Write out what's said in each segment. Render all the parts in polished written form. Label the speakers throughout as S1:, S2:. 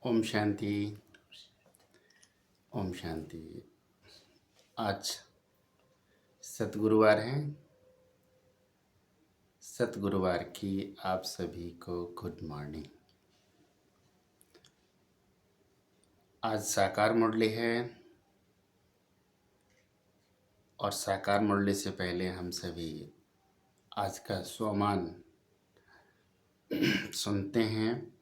S1: ओम शांति। ओम शांति। आज सतगुरुवार है। सतगुरुवार की आप सभी को गुड मॉर्निंग। आज साकार मुरली है और साकार मुरली से पहले हम सभी आज का स्वमान सुनते हैं।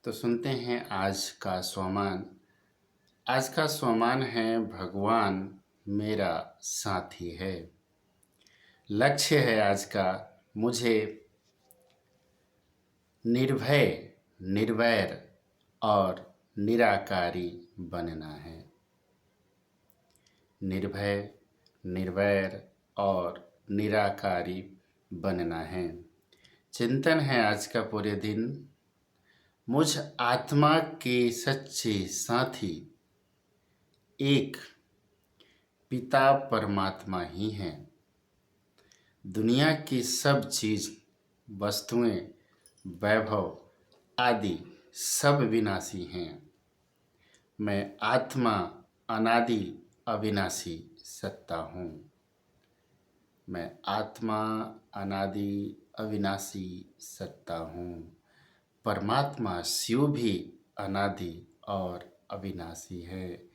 S1: तो सुनते हैं आज का स्वमान। आज का स्वमान है भगवान मेरा साथी है। लक्ष्य है आज का मुझे निर्भय, निर्वैर और निराकारी बनना है। निर्भय, निर्वैर और निराकारी बनना है। चिंतन है आज का पूरे दिन, मुझ आत्मा के सच्चे साथी एक पिता परमात्मा ही हैं। दुनिया की सब चीज, वस्तुएं, वैभव आदि सब विनाशी हैं। मैं आत्मा अनादि अविनाशी सत्ता हूँ। मैं आत्मा अनादि अविनाशी सत्ता हूँ। परमात्मा शिव भी अनादि और अविनाशी है।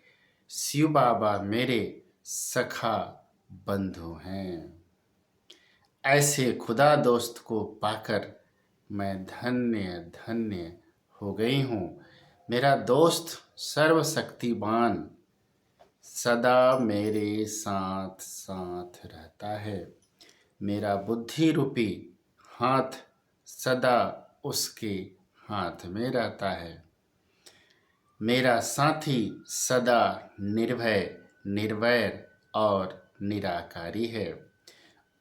S1: शिव बाबा मेरे सखा बंधु हैं। ऐसे खुदा दोस्त को पाकर मैं धन्य धन्य हो गई हूँ। मेरा दोस्त सर्वशक्तिमान सदा मेरे साथ साथ रहता है। मेरा बुद्धि रूपी हाथ सदा उसके हाथ में रहता है। मेरा साथी सदा निर्भय, निर्वैर और निराकारी है।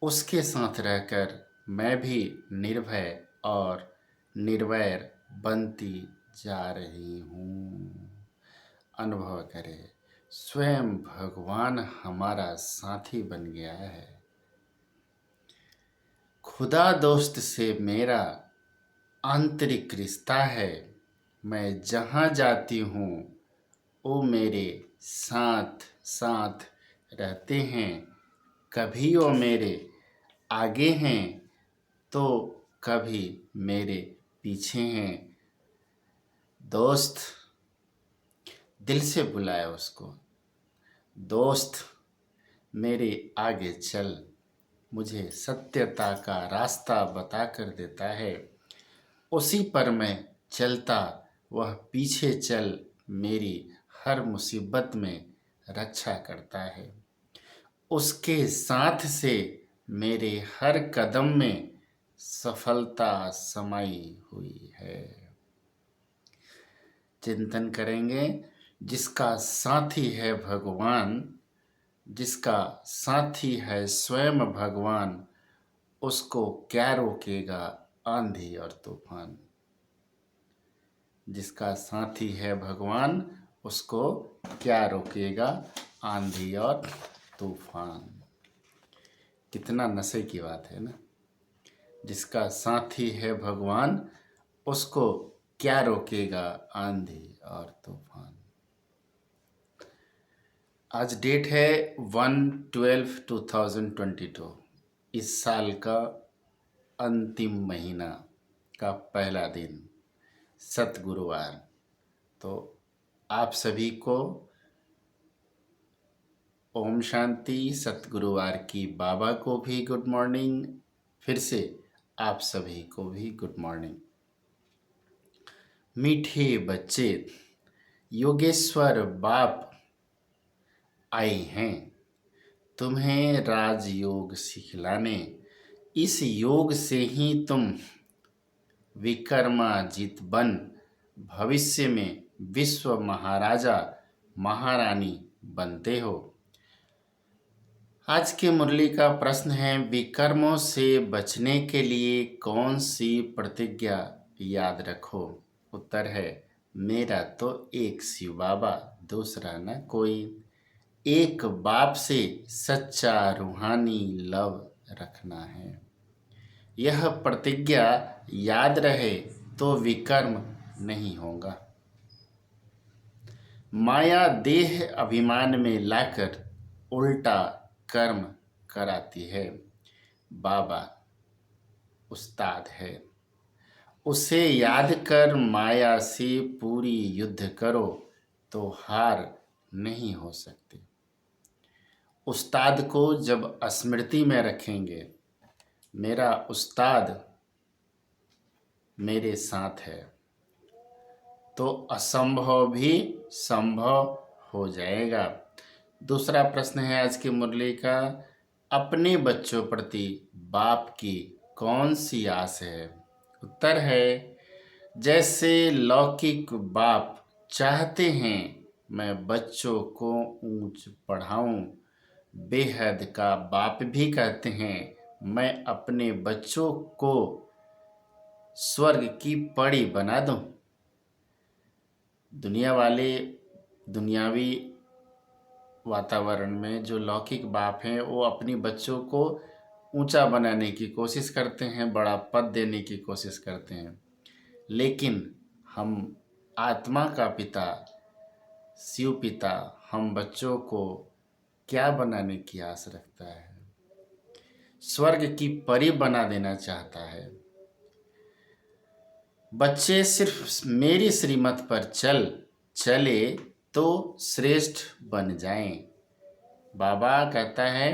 S1: उसके साथ रहकर मैं भी निर्भय और निर्वैर बनती जा रही हूँ। अनुभव करें, स्वयं भगवान हमारा साथी बन गया है। खुदा दोस्त से मेरा आंतरिक रिश्ता है। मैं जहाँ जाती हूँ वो मेरे साथ साथ रहते हैं। कभी वो मेरे आगे हैं तो कभी मेरे पीछे हैं। दोस्त, दिल से बुलाया उसको, दोस्त मेरे आगे चल। मुझे सत्यता का रास्ता बता कर देता है। उसी पर मैं चलता, वह पीछे चल मेरी हर मुसीबत में रक्षा करता है। उसके साथ से मेरे हर कदम में सफलता समाई हुई है। चिंतन करेंगे, जिसका साथी है भगवान, जिसका साथी है स्वयं भगवान, उसको क्या रोकेगा आंधी और तूफान। जिसका साथी है भगवान, उसको क्या रोकेगा आंधी और तूफान। कितना नशे की बात है ना। जिसका साथी है भगवान, उसको क्या रोकेगा आंधी और तूफान। आज डेट है 1/12/2022। इस साल का अंतिम महीना का पहला दिन, सतगुरुवार। तो आप सभी को ओम शांति। सतगुरुवार की बाबा को भी गुड मॉर्निंग। फिर से आप सभी को भी गुड मॉर्निंग। मीठे बच्चे, योगेश्वर बाप आए हैं तुम्हें राजयोग सिखलाने। इस योग से ही तुम विक्रमाजित बन भविष्य में विश्व महाराजा महारानी बनते हो। आज के मुरली का प्रश्न है, विकर्मों से बचने के लिए कौन सी प्रतिज्ञा याद रखो। उत्तर है, मेरा तो एक शिव बाबा, दूसरा न कोई। एक बाप से सच्चा रूहानी लव रखना है। यह प्रतिज्ञा याद रहे तो विकर्म नहीं होगा। माया देह अभिमान में लाकर उल्टा कर्म कराती है। बाबा उस्ताद है, उसे याद कर माया से पूरी युद्ध करो तो हार नहीं हो सकती। उस्ताद को जब स्मृति में रखेंगे, मेरा उस्ताद मेरे साथ है, तो असंभव भी संभव हो जाएगा। दूसरा प्रश्न है आज की मुरली का, अपने बच्चों प्रति बाप की कौन सी आस है? उत्तर है, जैसे लौकिक बाप चाहते हैं मैं बच्चों को ऊंच पढ़ाऊं, बेहद का बाप भी कहते हैं मैं अपने बच्चों को स्वर्ग की परी बना दूं। दुनिया वाले दुनियावी वातावरण में जो लौकिक बाप हैं वो अपनी बच्चों को ऊंचा बनाने की कोशिश करते हैं, बड़ा पद देने की कोशिश करते हैं, लेकिन हम आत्मा का पिता शिव पिता हम बच्चों को क्या बनाने की आस रखता है? स्वर्ग की परी बना देना चाहता है। बच्चे सिर्फ मेरी श्रीमत पर चले तो श्रेष्ठ बन जाएं। बाबा कहता है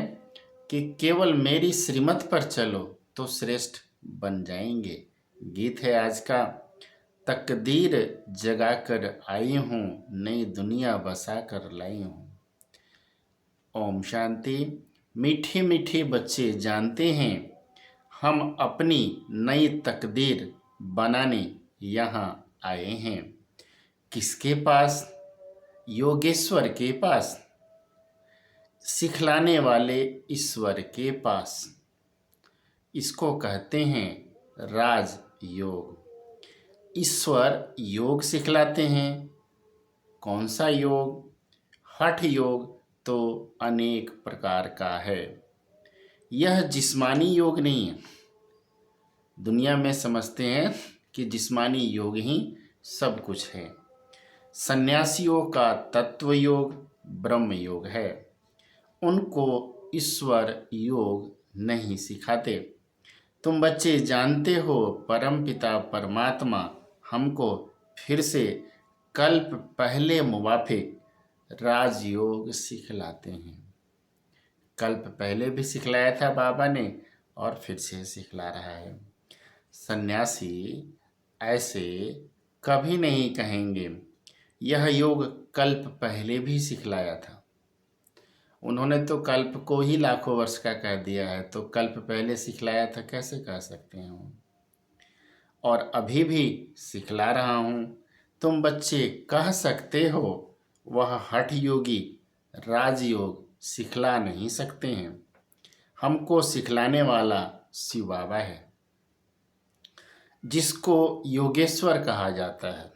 S1: कि केवल मेरी श्रीमत पर चलो तो श्रेष्ठ बन जाएंगे। गीत है आज का, तकदीर जगा कर आई हूँ, नई दुनिया बसा कर लाई हूँ। ओम शांति। मीठे मीठे बच्चे जानते हैं हम अपनी नई तकदीर बनाने यहाँ आए हैं। किसके पास? योगेश्वर के पास, सिखलाने वाले ईश्वर के पास। इसको कहते हैं राज योग। ईश्वर योग सिखलाते हैं। कौन सा योग? हठ योग तो अनेक प्रकार का है, यह जिस्मानी योग नहीं है। दुनिया में समझते हैं कि जिस्मानी योग ही सब कुछ है। सन्यासियों का तत्व योग ब्रह्म योग है, उनको ईश्वर योग नहीं सिखाते। तुम बच्चे जानते हो परमपिता परमात्मा हमको फिर से कल्प पहले मुवाफिक राजयोग सिखलाते हैं। कल्प पहले भी सिखलाया था बाबा ने और फिर से सिखला रहा है। सन्यासी ऐसे कभी नहीं कहेंगे यह योग कल्प पहले भी सिखलाया था। उन्होंने तो कल्प को ही लाखों वर्ष का कह दिया है, तो कल्प पहले सिखलाया था कैसे कह सकते हैं हम? और अभी भी सिखला रहा हूँ। तुम बच्चे कह सकते हो वह हठ योगी राजयोग सिखला नहीं सकते हैं। हमको सिखलाने वाला शिव बाबा है, जिसको योगेश्वर कहा जाता है।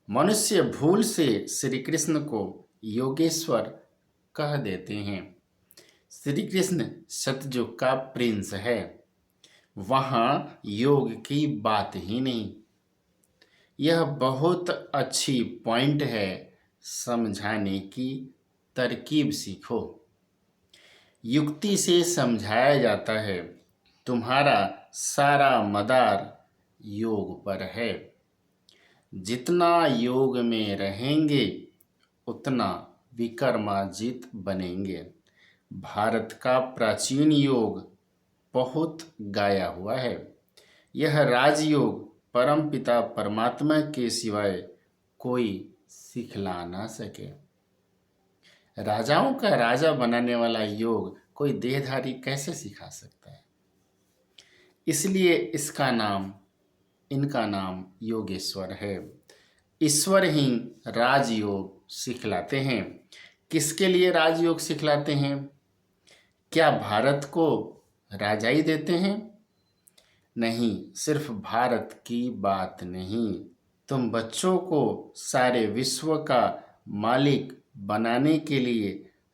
S1: मनुष्य भूल से श्री कृष्ण को योगेश्वर कह देते हैं। श्री कृष्ण सतयुग का प्रिंस है, वहाँ योग की बात ही नहीं। यह बहुत अच्छी पॉइंट है, समझाने की तरकीब सीखो। युक्ति से समझाया जाता है, तुम्हारा सारा मदार योग पर है। जितना योग में रहेंगे उतना विक्रमाजित बनेंगे। भारत का प्राचीन योग बहुत गाया हुआ है। यह राजयोग परमपिता परमात्मा के सिवाय कोई सिखला ना सके। राजाओं का राजा बनाने वाला योग कोई देहधारी कैसे सिखा सकता है? इसलिए इनका नाम योगेश्वर है। ईश्वर ही राजयोग सिखलाते हैं। किसके लिए राजयोग सिखलाते हैं? क्या भारत को राजाई देते हैं? नहीं, सिर्फ भारत की बात नहीं, तुम बच्चों को सारे विश्व का मालिक बनाने के लिए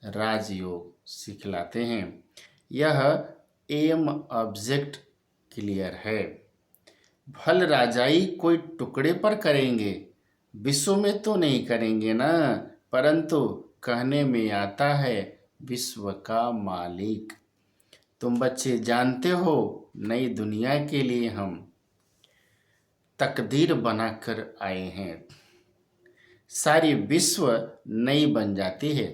S1: राजयोग सिखलाते हैं। यह एम ऑब्जेक्ट क्लियर है। फल राजाई कोई टुकड़े पर करेंगे विश्व में तो नहीं करेंगे ना, परंतु कहने में आता है विश्व का मालिक। तुम बच्चे जानते हो, नई दुनिया के लिए हम तकदीर बनाकर आए हैं। सारी विश्व नई बन जाती है।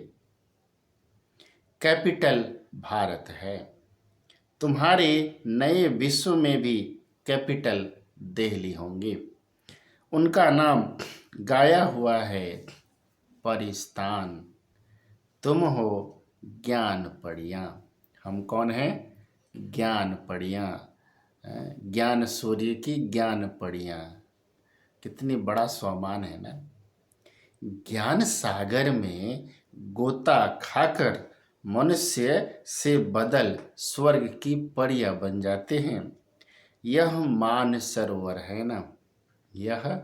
S1: कैपिटल भारत है। तुम्हारे नए विश्व में भी कैपिटल दिल्ली होंगे। उनका नाम गाया हुआ है परिस्तान। तुम हो ज्ञान पढ़िया। हम कौन हैं? ज्ञान पढ़िया। ज्ञान सूर्य की ज्ञान पढ़िया। कितनी बड़ा स्वमान है ना। ज्ञान सागर में गोता खाकर मनुष्य से बदल स्वर्ग की परियां बन जाते हैं। यह मान सरोवर है ना, यह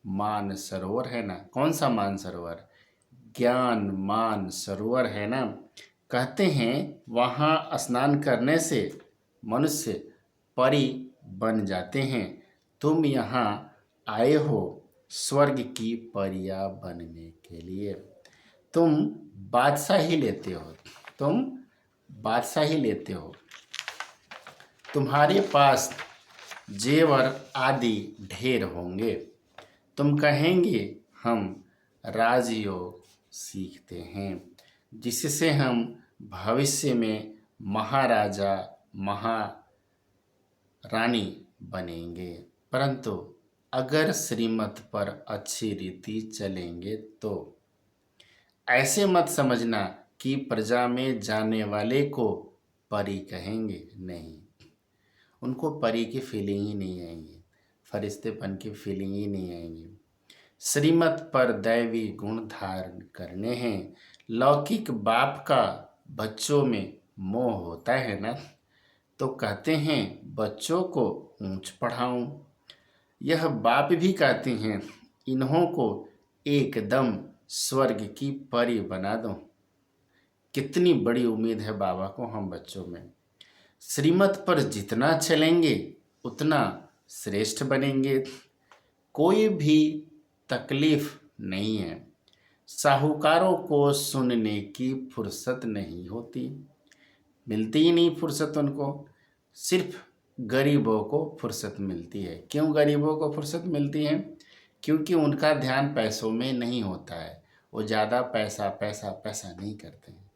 S1: मान सरोवर है ना। कौन सा मान सरोवर? ज्ञान मान सरोवर है ना। कहते हैं वहाँ स्नान करने से मनुष्य परी बन जाते हैं। तुम यहाँ आए हो स्वर्ग की परियां बनने के लिए। तुम बादशाही लेते हो, तुम बादशाही लेते हो। तुम्हारे पास जेवर आदि ढेर होंगे। तुम कहेंगे हम राजयोग सीखते हैं, जिससे हम भविष्य में महाराजा महारानी बनेंगे। परंतु अगर श्रीमत पर अच्छी रीति चलेंगे तो ऐसे मत समझना कि प्रजा में जाने वाले को परी कहेंगे। नहीं, उनको परी की फीलिंग ही नहीं आएंगी, फरिश्तेपन की फीलिंग ही नहीं आएंगी। श्रीमत पर दैवी गुण धारण करने हैं। लौकिक बाप का बच्चों में मोह होता है ना, तो कहते हैं बच्चों को ऊंच पढ़ाऊं। यह बाप भी कहते हैं इन्हों को एकदम स्वर्ग की परी बना दो। कितनी बड़ी उम्मीद है बाबा को हम बच्चों में। श्रीमत पर जितना चलेंगे उतना श्रेष्ठ बनेंगे। कोई भी तकलीफ नहीं है। साहूकारों को सुनने की फुर्सत नहीं होती, मिलती ही नहीं फुर्सत उनको। सिर्फ गरीबों को फुर्सत मिलती है। क्यों गरीबों को फुर्सत मिलती है? क्योंकि उनका ध्यान पैसों में नहीं होता है। वो ज़्यादा पैसा पैसा पैसा नहीं करते हैं।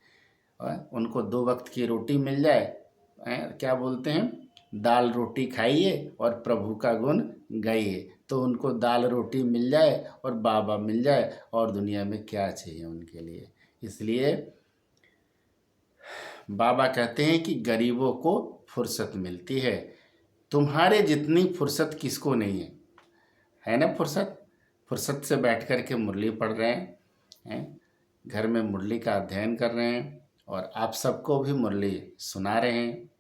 S1: और उनको 2 वक्त की रोटी मिल जाए, क्या बोलते हैं, दाल रोटी खाइए और प्रभु का गुण गाइए। तो उनको दाल रोटी मिल जाए और बाबा मिल जाए, और दुनिया में क्या चाहिए उनके लिए। इसलिए बाबा कहते हैं कि गरीबों को फुर्सत मिलती है। तुम्हारे जितनी फुर्सत किसको नहीं है ना फुर्सत। फुर्सत से बैठ कर के मुरली पढ़ रहे हैं, घर में मुरली का अध्ययन कर रहे हैं, और आप सबको भी मुरली सुना रहे हैं।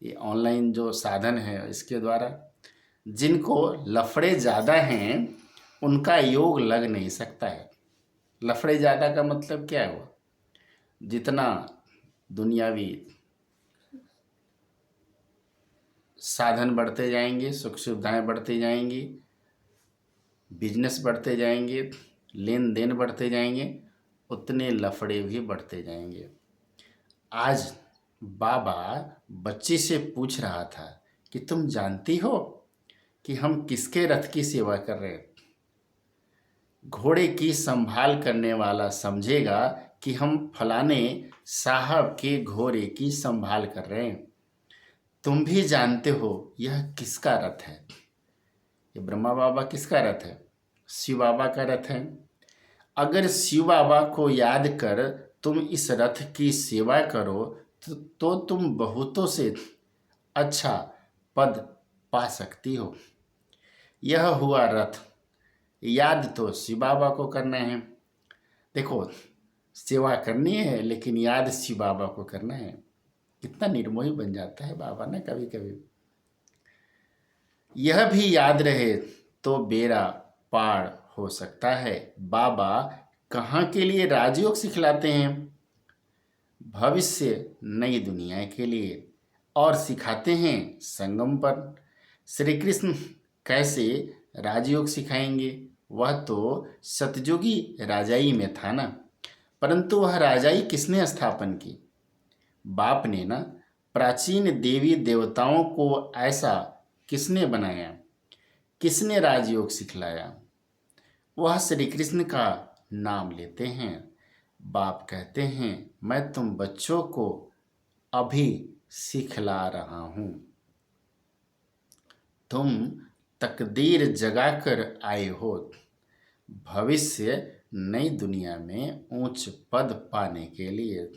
S1: ये ऑनलाइन जो साधन है इसके द्वारा। जिनको लफड़े ज़्यादा हैं उनका योग लग नहीं सकता है। लफड़े ज़्यादा का मतलब क्या हुआ? जितना दुनियावी साधन बढ़ते जाएंगे, सुख सुविधाएं बढ़ती जाएंगी, बिजनेस बढ़ते जाएंगे, लेन देन बढ़ते जाएंगे, उतने लफड़े भी बढ़ते जाएंगे। आज बाबा बच्ची से पूछ रहा था कि तुम जानती हो कि हम किसके रथ की सेवा कर रहे हैं? घोड़े की संभाल करने वाला समझेगा कि हम फलाने साहब के घोड़े की संभाल कर रहे हैं। तुम भी जानते हो यह किसका रथ है? ये ब्रह्मा बाबा किसका रथ है? शिव बाबा का रथ है। अगर शिव बाबा को याद कर तुम इस रथ की सेवा करो तो तुम बहुतों से अच्छा पद पा सकती हो। यह हुआ रथ। याद तो शिव बाबा को करना है। देखो, सेवा करनी है लेकिन याद शिव बाबा को करना है। कितना निर्मोही बन जाता है बाबा ना कभी कभी। यह भी याद रहे तो बेड़ा पार हो सकता है। बाबा कहाँ के लिए राजयोग सिखलाते हैं? भविष्य नई दुनिया के लिए, और सिखाते हैं संगम पर। श्री कृष्ण कैसे राजयोग सिखाएंगे वह तो सतयुगी राजाई में था ना। परंतु वह राजाई किसने स्थापन की? बाप ने ना। प्राचीन देवी देवताओं को ऐसा किसने बनाया? किसने राजयोग सिखलाया? वह श्री कृष्ण का नाम लेते हैं। बाप कहते हैं, मैं तुम बच्चों को अभी सिखला रहा हूं। तुम तकदीर जगाकर आए हो भविष्य नई दुनिया में उच्च पद पाने के लिए।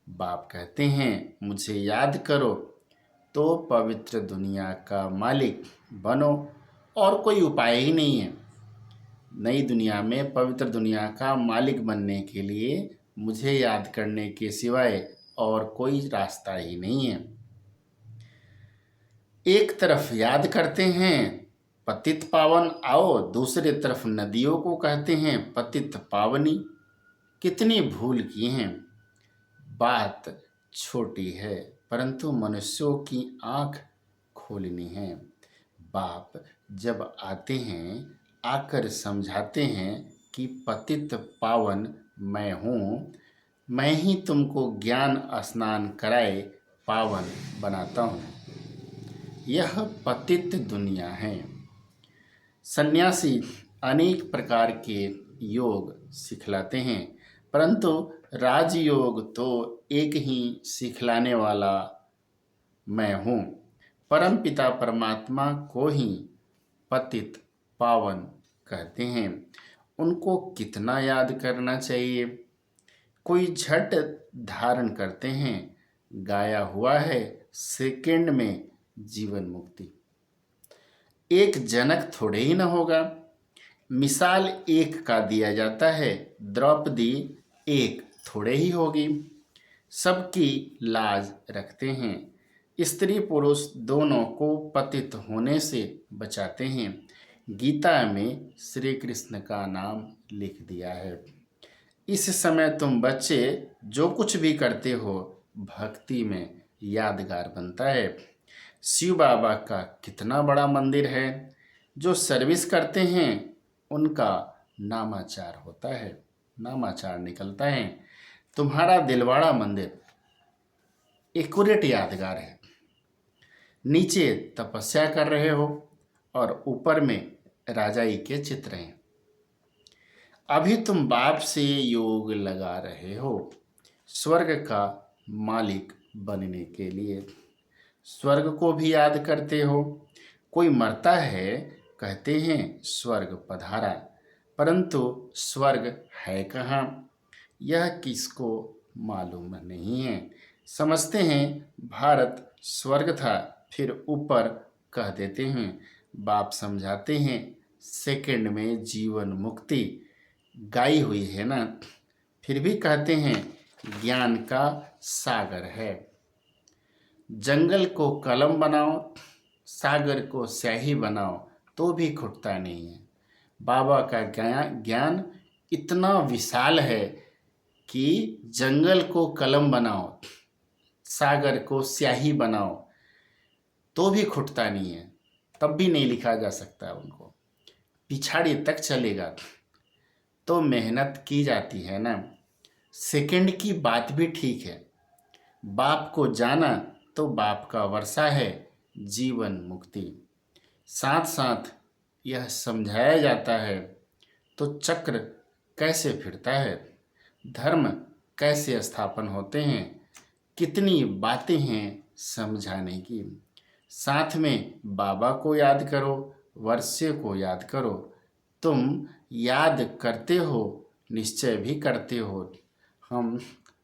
S1: बाप कहते हैं, मुझे याद करो तो पवित्र दुनिया का मालिक बनो, और कोई उपाय ही नहीं है। नई दुनिया में पवित्र दुनिया का मालिक बनने के लिए मुझे याद करने के सिवाय और कोई रास्ता ही नहीं है। एक तरफ याद करते हैं पतित पावन आओ, दूसरे तरफ नदियों को कहते हैं पतित पावनी। कितनी भूल की हैं। बात छोटी है परंतु मनुष्यों की आंख खोलनी है। बाप जब आते हैं आकर समझाते हैं कि पतित पावन मैं हूँ, मैं ही तुमको ज्ञान स्नान कराए पावन बनाता हूँ। यह पतित दुनिया है। सन्यासी अनेक प्रकार के योग सिखलाते हैं परंतु राजयोग तो एक ही सिखलाने वाला मैं हूँ। परम पिता परमात्मा को ही पतित पावन कहते हैं। उनको कितना याद करना चाहिए? कोई झट धारण करते हैं, गाया हुआ है सेकंड में जीवन मुक्ति। एक जनक थोड़े ही न होगा। मिसाल एक का दिया जाता है, द्रौपदी एक थोड़े ही होगी। सबकी लाज रखते हैं। स्त्री पुरुष दोनों को पतित होने से बचाते हैं। गीता में श्री कृष्ण का नाम लिख दिया है। इस समय तुम बच्चे जो कुछ भी करते हो भक्ति में यादगार बनता है। शिव बाबा का कितना बड़ा मंदिर है। जो सर्विस करते हैं उनका नामाचार होता है, नामाचार निकलता है। तुम्हारा दिलवाड़ा मंदिर एक्यूरेट यादगार है। नीचे तपस्या कर रहे हो और ऊपर में राजाई के चित्र हैं। अभी तुम बाप से योग लगा रहे हो स्वर्ग का मालिक बनने के लिए। स्वर्ग को भी याद करते हो। कोई मरता है कहते हैं स्वर्ग पधारा, परंतु स्वर्ग है कहाँ यह किसको मालूम नहीं है। समझते हैं भारत स्वर्ग था, फिर ऊपर कह देते हैं। बाप समझाते हैं सेकंड में जीवन मुक्ति गाई हुई है ना, फिर भी कहते हैं ज्ञान का सागर है। जंगल को कलम बनाओ, सागर को स्याही बनाओ तो भी खुटता नहीं है। बाबा का ज्ञान इतना विशाल है कि जंगल को कलम बनाओ, सागर को स्याही बनाओ तो भी खुटता नहीं है, तब भी नहीं लिखा जा सकता उनको। पिछाड़ी तक चलेगा तो मेहनत की जाती है ना। सेकंड की बात भी ठीक है। बाप को जाना तो बाप का वर्षा है जीवन मुक्ति। साथ साथ यह समझाया जाता है तो चक्र कैसे फिरता है, धर्म कैसे स्थापन होते हैं। कितनी बातें हैं समझाने की। साथ में बाबा को याद करो, वर्षे को याद करो। तुम याद करते हो, निश्चय भी करते हो। हम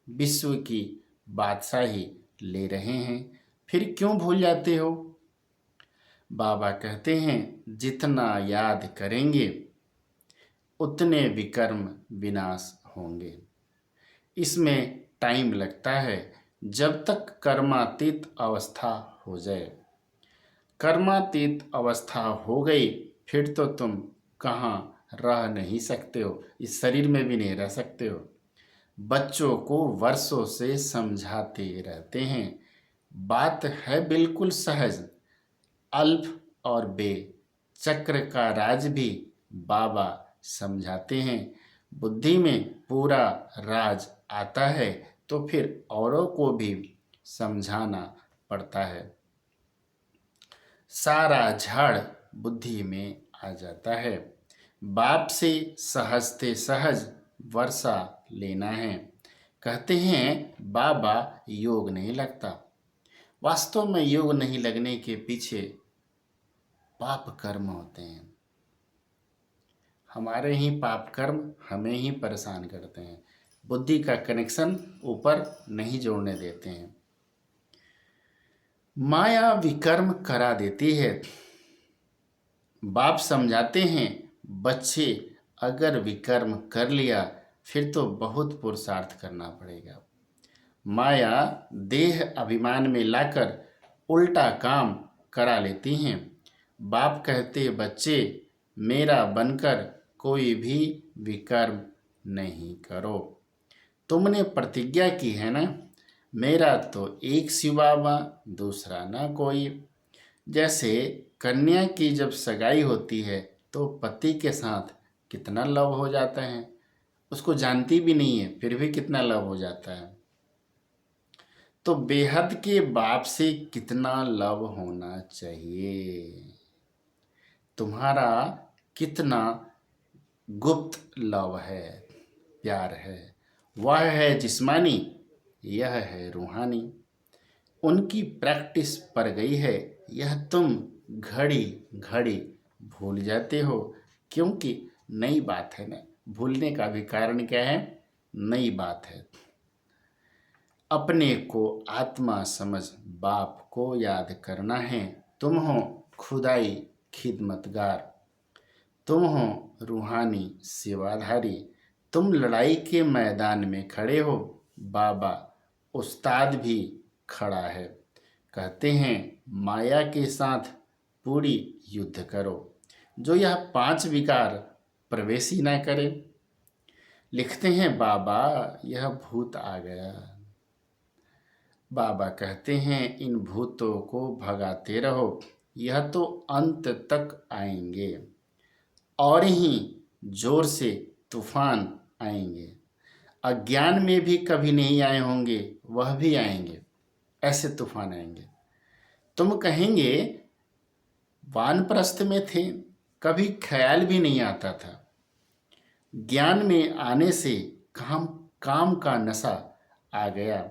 S1: विश्व की बादशाही ले रहे हैं, फिर क्यों भूल जाते हो? बाबा कहते हैं जितना याद करेंगे उतने विकर्म विनाश होंगे। इसमें टाइम लगता है जब तक कर्मातीत अवस्था हो जाए। कर्मातीत अवस्था हो गई फिर तो तुम कहाँ रह नहीं सकते हो, इस शरीर में भी नहीं रह सकते हो। बच्चों को वर्षों से समझाते रहते हैं। बात है बिल्कुल सहज। अल्फ और बे चक्र का राज भी बाबा समझाते हैं। बुद्धि में पूरा राज आता है तो फिर औरों को भी समझाना पड़ता है। सारा झाड़ बुद्धि में आ जाता है। बाप से सहजते सहज वर्षा लेना है। कहते हैं बाबा योग नहीं लगता। वास्तव में योग नहीं लगने के पीछे पाप कर्म होते हैं। हमारे ही पाप कर्म हमें ही परेशान करते हैं। बुद्धि का कनेक्शन ऊपर नहीं जोड़ने देते हैं। माया विकर्म करा देती है। बाप समझाते हैं बच्चे अगर विकर्म कर लिया फिर तो बहुत पुरुषार्थ करना पड़ेगा। माया देह अभिमान में लाकर उल्टा काम करा लेती हैं। बाप कहते बच्चे मेरा बनकर कोई भी विकर्म नहीं करो। तुमने प्रतिज्ञा की है ना, मेरा तो एक शिव बाबा दूसरा ना कोई। जैसे कन्या की जब सगाई होती है तो पति के साथ कितना लव हो जाता है, उसको जानती भी नहीं है फिर भी कितना लव हो जाता है। तो बेहद के बाप से कितना लव होना चाहिए, तुम्हारा कितना गुप्त लव है, प्यार है। वह है जिस्मानी, यह है रूहानी। उनकी प्रैक्टिस पड़ गई है, यह तुम घड़ी घड़ी भूल जाते हो, क्योंकि नई बात है ना। भूलने का भी कारण क्या है, नई बात है। अपने को आत्मा समझ बाप को याद करना है। तुम हो खुदाई खिदमतगार, तुम हो रूहानी सेवाधारी। तुम लड़ाई के मैदान में खड़े हो, बाबा उस्ताद भी खड़ा है। कहते हैं माया के साथ पूरी युद्ध करो, जो यह 5 विकार प्रवेश ही न करे। लिखते हैं बाबा यह भूत आ गया। बाबा कहते हैं इन भूतों को भगाते रहो, यह तो अंत तक आएंगे और ही जोर से तूफान आएंगे। अज्ञान में भी कभी नहीं आए होंगे, वह भी आएंगे, ऐसे तूफान आएंगे। तुम कहेंगे वानप्रस्थ में थे, कभी ख्याल भी नहीं आता था। ज्ञान में आने से काम का नशा आ गया।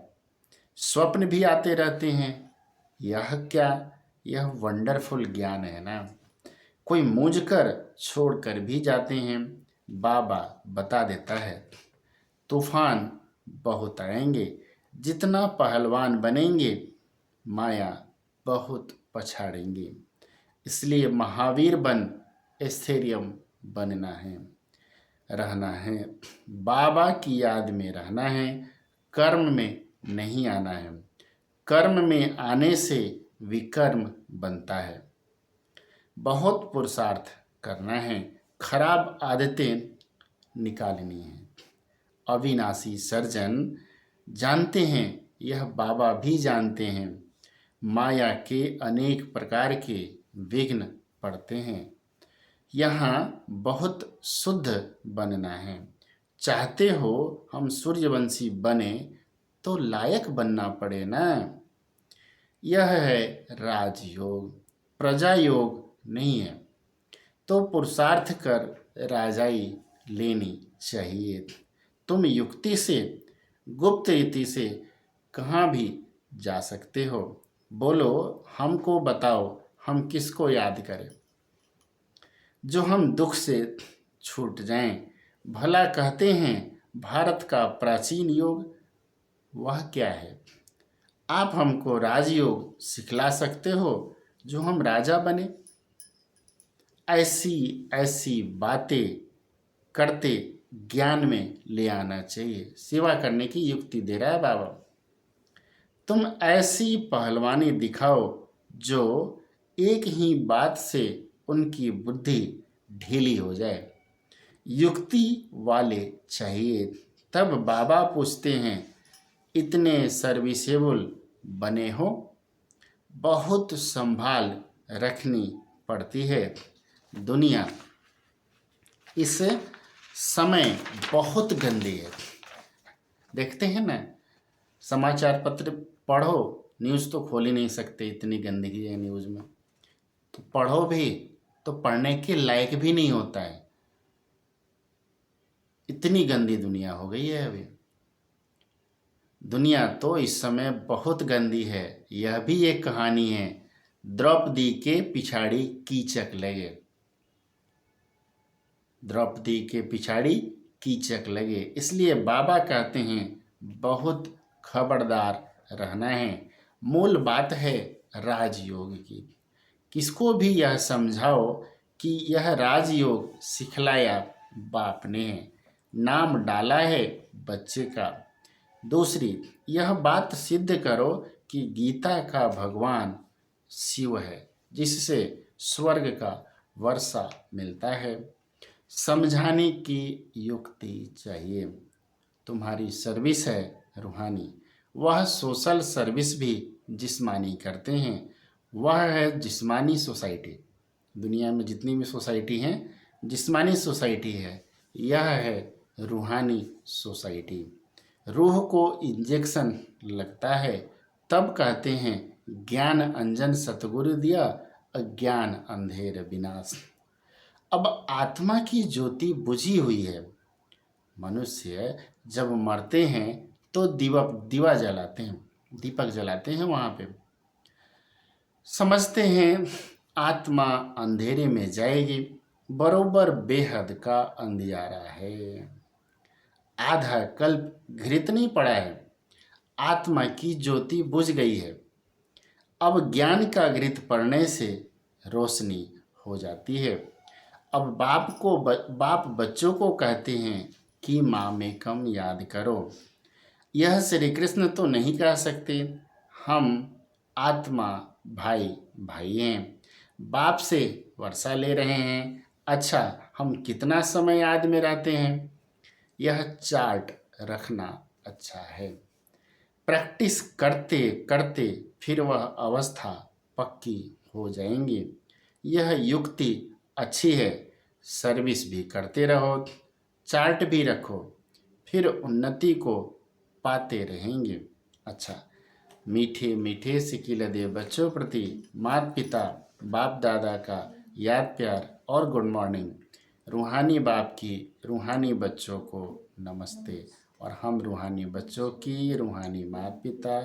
S1: स्वप्न भी आते रहते हैं, यह क्या, यह वंडरफुल ज्ञान है ना। कोई मूझ कर छोड़ कर भी जाते हैं, बाबा बता देता है तूफान बहुत आएंगे। जितना पहलवान बनेंगे माया बहुत पछाड़ेंगे। इसलिए महावीर बन स्थैर्यम बनना है, रहना है। बाबा की याद में रहना है, कर्म में नहीं आना है। कर्म में आने से विकर्म बनता है। बहुत पुरुषार्थ करना है, खराब आदतें निकालनी है। अविनाशी सर्जन जानते हैं, यह बाबा भी जानते हैं, माया के अनेक प्रकार के विघ्न पड़ते हैं। यहाँ बहुत शुद्ध बनना है। चाहते हो हम सूर्यवंशी बने तो लायक बनना पड़े ना। यह है राजयोग, प्रजा योग नहीं है। तो पुरुषार्थ कर राजाई लेनी चाहिए। तुम युक्ति से गुप्त रीति से कहाँ भी जा सकते हो। बोलो हमको बताओ हम किसको याद करें, जो हम दुख से छूट जाएं। भला कहते हैं भारत का प्राचीन योग, वह क्या है। आप हमको राजयोग सिखला सकते हो जो हम राजा बने। ऐसी ऐसी बातें करते ज्ञान में ले आना चाहिए। सेवा करने की युक्ति दे रहा है बाबा। तुम ऐसी पहलवानी दिखाओ जो एक ही बात से उनकी बुद्धि ढीली हो जाए। युक्ति वाले चाहिए। तब बाबा पूछते हैं इतने सर्विसेबल बने हो। बहुत संभाल रखनी पड़ती है। दुनिया इस समय बहुत गंदी है। देखते हैं ना, समाचार पत्र पढ़ो, न्यूज़ तो खोल ही नहीं सकते, इतनी गंदगी है न्यूज़ में। तो पढ़ो भी तो पढ़ने के लायक भी नहीं होता है, इतनी गंदी दुनिया हो गई है अभी। दुनिया तो इस समय बहुत गंदी है। यह भी एक कहानी है, द्रौपदी के पिछाड़ी कीचक लगे। द्रौपदी के पिछाड़ी कीचक लगे, इसलिए बाबा कहते हैं बहुत खबरदार रहना है। मूल बात है राजयोग की। किसको भी यह समझाओ कि यह राजयोग सिखलाया बाप ने है, नाम डाला है बच्चे का। दूसरी, यह बात सिद्ध करो कि गीता का भगवान शिव है, जिससे स्वर्ग का वर्षा मिलता है। समझाने की युक्ति चाहिए। तुम्हारी सर्विस है रूहानी, वह सोशल सर्विस भी जिस्मानी करते हैं। वह है जिस्मानी सोसाइटी। दुनिया में जितनी भी सोसाइटी हैं, जिस्मानी सोसाइटी है। यह है रूहानी सोसाइटी। रूह को इंजेक्शन लगता है, तब कहते हैं ज्ञान अंजन सतगुरु दिया, अज्ञान अंधेर विनाश। अब आत्मा की ज्योति बुझी हुई है। मनुष्य जब मरते हैं तो दिवा जलाते हैं, दीपक जलाते हैं वहाँ पे। समझते हैं आत्मा अंधेरे में जाएगी, बरोबर बेहद का अंधियारा है। आधा कल्प घृत नहीं पड़ा है, आत्मा की ज्योति बुझ गई है। अब ज्ञान का घृत पड़ने से रोशनी हो जाती है। अब बाप बच्चों को कहते हैं कि माँ में कम याद करो। यह श्री कृष्ण तो नहीं कह सकते, हम आत्मा भाई भाई हैं, बाप से वर्षा ले रहे हैं। अच्छा, हम कितना समय याद में रहते हैं, यह चार्ट रखना अच्छा है। प्रैक्टिस करते करते फिर वह अवस्था पक्की हो जाएंगी। यह युक्ति अच्छी है। सर्विस भी करते रहो, चार्ट भी रखो, फिर उन्नति को पाते रहेंगे। अच्छा, मीठे मीठे सिकिल दे बच्चों प्रति माता पिता बाप दादा का याद प्यार और गुड मॉर्निंग। रूहानी बाप की रूहानी बच्चों को नमस्ते, और हम रूहानी बच्चों की रूहानी माता पिता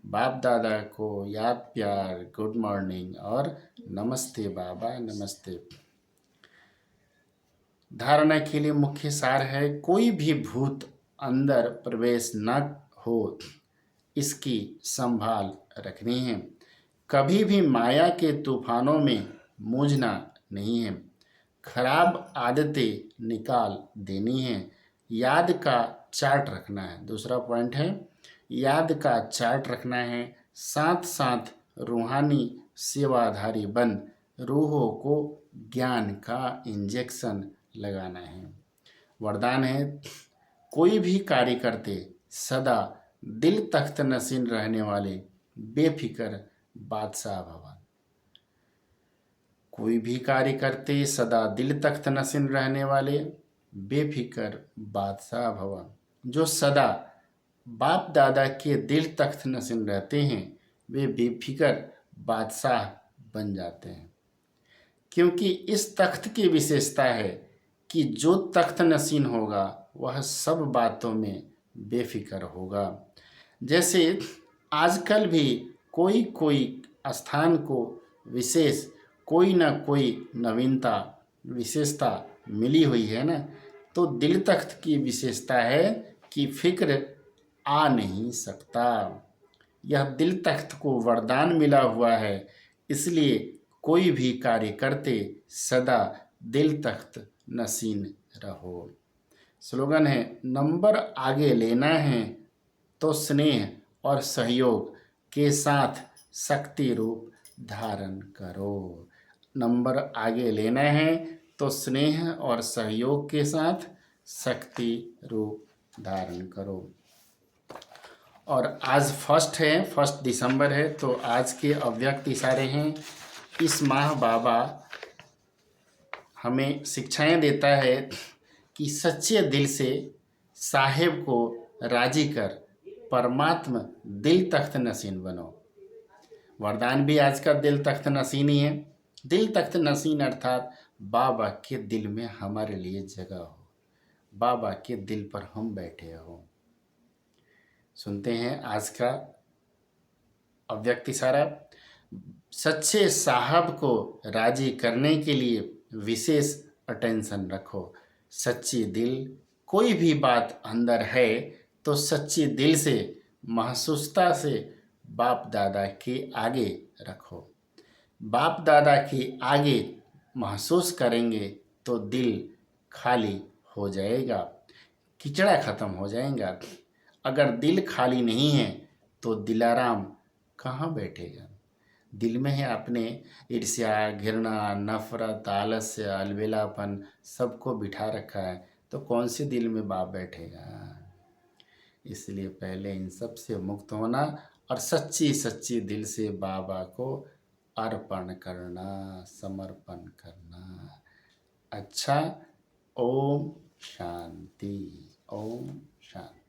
S1: बाप दादा को याद प्यार गुड मॉर्निंग और नमस्ते बाबा नमस्ते। धारणा के लिए मुख्य सार है, कोई भी भूत अंदर प्रवेश न हो, इसकी संभाल रखनी है। कभी भी माया के तूफानों में मूझना नहीं है। खराब आदतें निकाल देनी है। याद का चार्ट रखना है। दूसरा पॉइंट है, याद का चार्ट रखना है। साथ साथ रूहानी सेवाधारी बन रूहों को ज्ञान का इंजेक्शन लगाना है। वरदान है, कोई भी कार्य करते सदा दिल तख्त नशीन रहने वाले बेफिक्र बादशाह भवन। कोई भी कार्य करते सदा दिल तख्त नशीन रहने वाले बेफिक्र बादशाह भवन। जो सदा बाप दादा के दिल तख्त नशीन रहते हैं, वे बेफिक्र बादशाह बन जाते हैं। क्योंकि इस तख्त की विशेषता है कि जो तख्त नशीन होगा वह सब बातों में बेफिक्र होगा। जैसे आजकल भी कोई कोई स्थान को विशेष कोई ना कोई नवीनता विशेषता मिली हुई है ना, तो दिल तख्त की विशेषता है कि फिक्र आ नहीं सकता। यह दिल तख्त को वरदान मिला हुआ है, इसलिए कोई भी कार्य करते सदा दिल तख्त नशीन रहो। स्लोगन है, नंबर आगे लेना है तो स्नेह और सहयोग के साथ शक्ति रूप धारण करो। नंबर आगे लेना है तो स्नेह और सहयोग के साथ शक्ति रूप धारण करो। और आज फर्स्ट दिसंबर है, तो आज के अव्यक्त इशारे हैं। इस माह बाबा हमें शिक्षाएं देता है कि सच्चे दिल से साहिब को राजी कर परमात्मा दिल तख्त नसीन बनो। वरदान भी आज का दिल तख्त नसीन ही है। दिल तख्त नसीन अर्थात बाबा के दिल में हमारे लिए जगह हो, बाबा के दिल पर हम बैठे हो। सुनते हैं आज का अव्यक्त इशारा। सच्चे साहब को राजी करने के लिए विशेष अटेंशन रखो। सच्ची दिल, कोई भी बात अंदर है तो सच्ची दिल से महसूसता से बाप दादा के आगे रखो। बाप दादा के आगे महसूस करेंगे तो दिल खाली हो जाएगा, किचड़ा खत्म हो जाएगा। अगर दिल खाली नहीं है तो दिलाराम कहाँ बैठेगा। दिल में है अपने ईर्ष्या, घृणा, नफरत, आलस्य, अलबेलापन सबको बिठा रखा है, तो कौन से दिल में बाप बैठेगा। इसलिए पहले इन सब से मुक्त होना और सच्ची सच्ची दिल से बाबा को अर्पण करना, समर्पण करना। अच्छा, ओम शांति, ओम शांति।